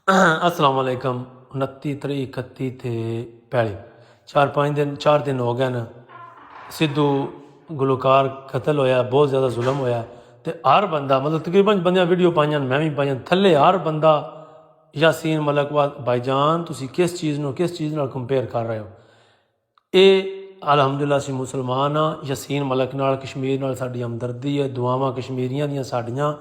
अस्सलाम वालेकुम। 29 तरीक 31 थे पहले 4-5 दिन हो गए न। सिद्धू गुलकार कतल होया, बहुत ज़्यादा जुल्म होया। तो हर बंदा मतलब तकरीबन बंद वीडियो पाइया, मैं भी पाइया, थले हर बंदा यासीन मलिक भाईजान तुसी किस चीज़ नाल कंपेयर कर रहे हो। ये अलहमदुल्ला असी मुसलमान हाँ, यासीन मलिक नाल कश्मीर नाल साडी हमदर्दी है, दुआवां कश्मीरियां दियां साडियां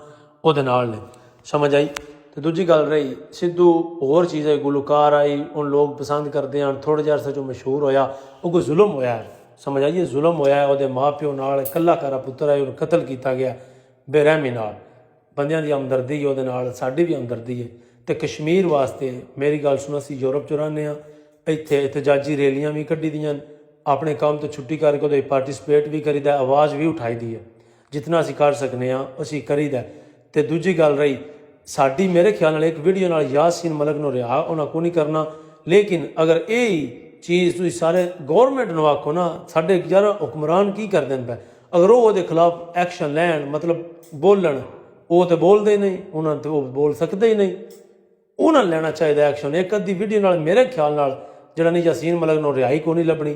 उहदे नाल ने। समझ आई। तो दूजी गल रही सिद्धू होर चीज़ है, गुलकार आई उन लोग पसंद करते हैं, थोड़े जे अरसे जो मशहूर होया वो कोई जुल्म होया है। समझ आइए, जुल्म होया है, वो माँ प्यो नाल कल्ला कारा पुत्तर है, कतल किया गया बेरहमी नाल। बंदियां दी हमदर्दी है, वो साडी भी हमदर्दी है। तो कश्मीर वास्ते मेरी गल सुनो, असीं यूरोप च रहिंदे हाँ, इत्थे एहतजाजी रैलियां भी कड्ढी दियां, अपने काम तो छुट्टी करके उहदे पार्टिसिपेट भी करीदा, आवाज़ भी उठाई दी है, जितना असीं कर सकने हाँ असीं करीदा। तो दूजी गल रही साडी, मेरे ख्याल नाल एक वीडियो नाल यासीन मलिक नूं रिहा उन्हां को नहीं करना। लेकिन अगर यही चीज़ तुसीं सारे गौरमेंट नूं आखो ना, साडे यार हुक्मरान की करदे पे, अगर वो उहदे खिलाफ एक्शन लैन मतलब बोलन, वो तो बोलते ही नहीं, उन्होंने तो बोल सकते ही नहीं, उन्होंने लेना चाहिए एक्शन। एक अद्धी वीडियो नाल मेरे ख्याल नाल जिहड़ा नहीं यासीन मलिक नूं रिहाई को नहीं लभनी।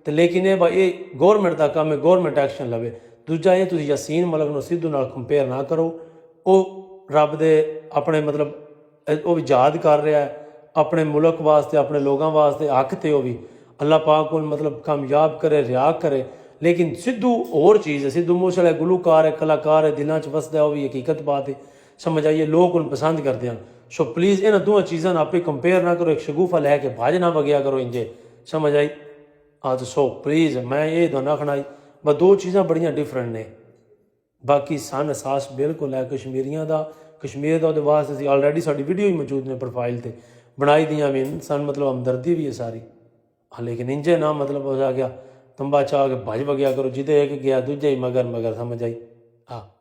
तो लेकिन ये गौरमेंट का काम है, गौरमेंट एक्शन लवे। दूजा ये तुसीं यासीन मलिक नूं सिद्धू नाल कंपेयर ना करो। वो रब दे अपने मतलब वो भी याद कर रहा है अपने मुल्क वास्ते, अपने लोगों वास्ते, हक थे वो भी अल्लाह पाक को मतलब कामयाब करे, रिहा करे। लेकिन सिद्धू होर चीज़ है, सिद्धू मूसेवाला गुलकार है, कलाकार है, दिलों च वसदा है, वो भी हकीकत बात है। समझ आइए, लोग उन पसंद करते हैं। सो प्लीज़ इन्होंने दोवें चीज़ों आप कंपेयर ना करो, एक शगुफा लैके भज ना वगया करो इंजे। समझ आई। हाँ तो सो प्लीज़ मैं ये दोनों आखना बस दो चीज़ां बड़ियां डिफरेंट ने। बाकी सन एहसास बिल्कुल है कश्मीरियों का, कश्मीर का वो वास्ते ऑलरेडी साड़ी वीडियो ही मौजूद ने प्रोफाइल पर बनाई दियाँ भी सन, मतलब हमदर्दी भी है सारी। हाँ लेकिन इंजे ना मतलब हो गया तंबा चाह के भज वगया करो, जिदे एक गया दूजे ही मगर मगर। समझ आई। हाँ।